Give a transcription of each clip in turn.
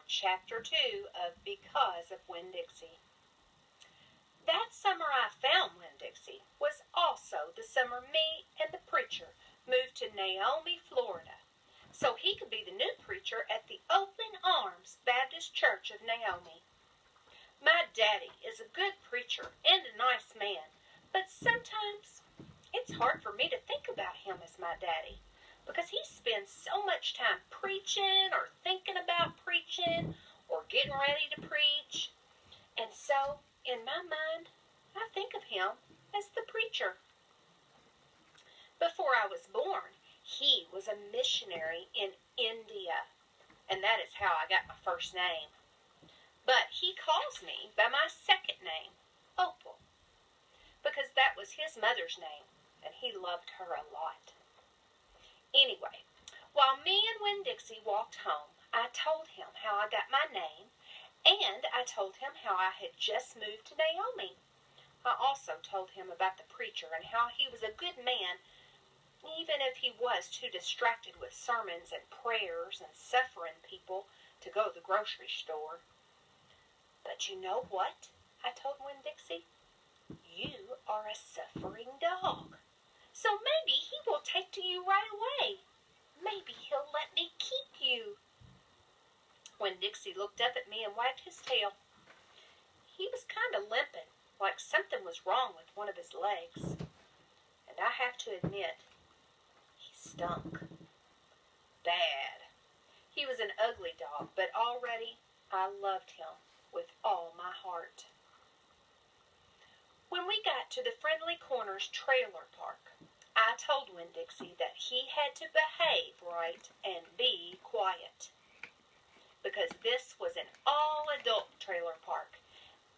Chapter 2 of Because of Winn-Dixie. That summer I found Winn-Dixie was also the summer me and the preacher moved to Naomi, Florida, so he could be the new preacher at the Open Arms Baptist Church of Naomi. My daddy is a good preacher and a nice man, but sometimes it's hard for me to think about him as my daddy, because he spends so much time preaching or thinking about preaching or getting ready to preach. And so, in my mind, I think of him as the preacher. Before I was born, he was a missionary in India, and that is how I got my first name. But he calls me by my second name, Opal, because that was his mother's name, and he loved her a lot. Anyway, while me and Winn-Dixie walked home, I told him how I got my name, and I told him how I had just moved to Naomi. I also told him about the preacher and how he was a good man, even if he was too distracted with sermons and prayers and suffering people to go to the grocery store. But you know what? I told Winn-Dixie. You are a suffering dog. So maybe he will take to you right away. Maybe he'll let me keep you. Winn-Dixie looked up at me and wagged his tail. He was kind of limping, like something was wrong with one of his legs. And I have to admit, he stunk. Bad. He was an ugly dog, but already I loved him with all my heart. When we got to the Friendly Corners trailer park, I told Winn-Dixie that he had to behave right and be quiet, because this was an all-adult trailer park,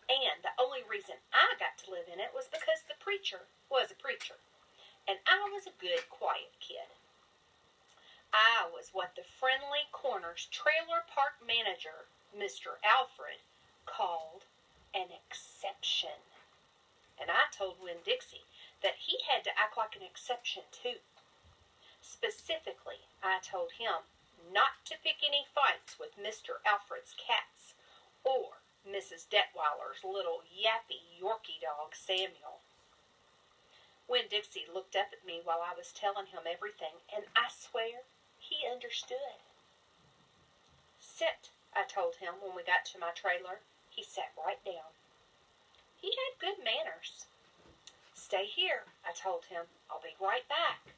and the only reason I got to live in it was because the preacher was a preacher, and I was a good, quiet kid. I was what the Friendly Corners trailer park manager, Mr. Alfred, called an exception. And I told Winn-Dixie that he had to act like an exception too. Specifically, I told him not to pick any fights with Mr. Alfred's cats or Mrs. Detweiler's little yappy Yorkie dog, Samuel. Winn-Dixie looked up at me while I was telling him everything, and I swear he understood. Sit, I told him when we got to my trailer. He sat right down. He had good manners. Stay here, I told him. I'll be right back.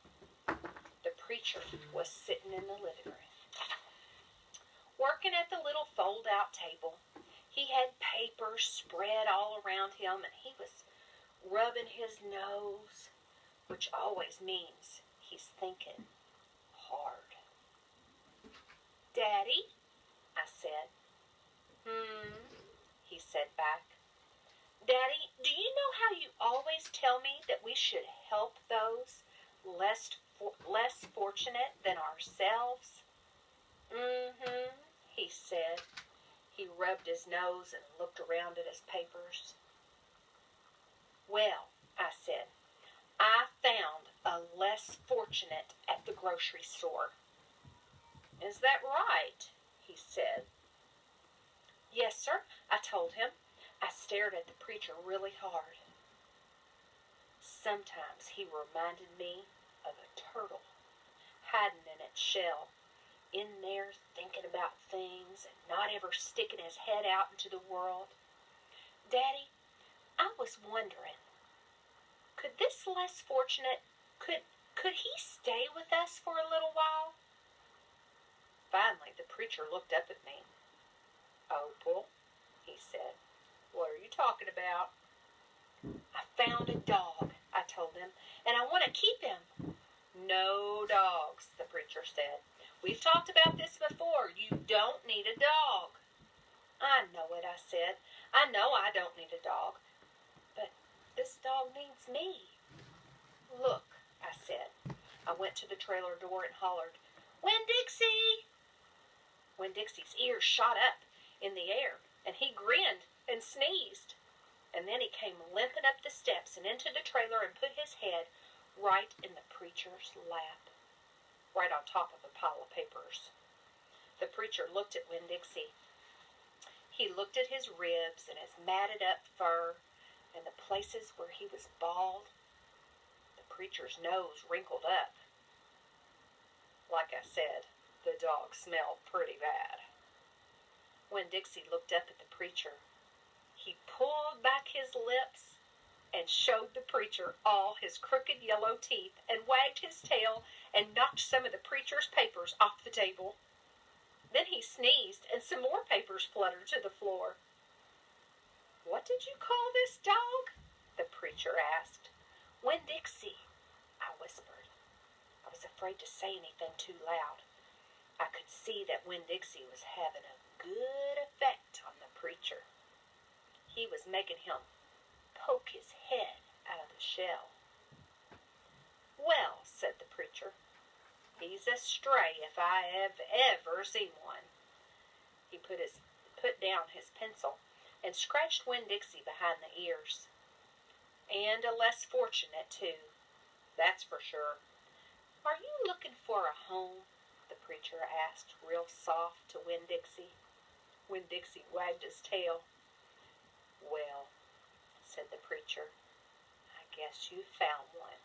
The preacher was sitting in the living room, working at the little fold-out table. He had papers spread all around him, and he was rubbing his nose, which always means he's thinking hard. Daddy, I said. He said back. Daddy, do you know how you always tell me that we should help those less fortunate than ourselves? He said. He rubbed his nose and looked around at his papers. Well, I said, I found a less fortunate at the grocery store. Is that right? He said. Yes, sir, I told him. I stared at the preacher really hard. Sometimes he reminded me of a turtle, hiding in its shell, in there thinking about things and not ever sticking his head out into the world. Daddy, I was wondering, could this less fortunate, could he stay with us for a little while? Finally, the preacher looked up at me. Opal, he said. What are you talking about? I found a dog, I told him, and I want to keep him. No dogs, the preacher said. We've talked about this before. You don't need a dog. I know it, I said. I know I don't need a dog, but this dog needs me. Look, I said. I went to the trailer door and hollered, Winn-Dixie! Winn-Dixie's ears shot up in the air, and he grinned and sneezed. And then he came limping up the steps and into the trailer and put his head right in the preacher's lap, right on top of a pile of papers. The preacher looked at Winn-Dixie. He looked at his ribs and his matted up fur and the places where he was bald. The preacher's nose wrinkled up. Like I said, the dog smelled pretty bad. When Dixie looked up at the preacher, he pulled back his lips and showed the preacher all his crooked yellow teeth and wagged his tail and knocked some of the preacher's papers off the table. Then he sneezed and some more papers fluttered to the floor. "What did you call this dog?" the preacher asked. "Winn Dixie," I whispered. I was afraid to say anything too loud. I could see that Winn Dixie was having a good effect on the preacher. He was making him poke his head out of the shell. "Well," said the preacher, "he's a stray if I have ever seen one." He put down his pencil and scratched Winn Dixie behind the ears. "And a less fortunate, too, that's for sure. Are you looking for a home?" the preacher asked real soft to Winn Dixie. Winn Dixie wagged his tail. "Well," said the preacher, "I guess you found one."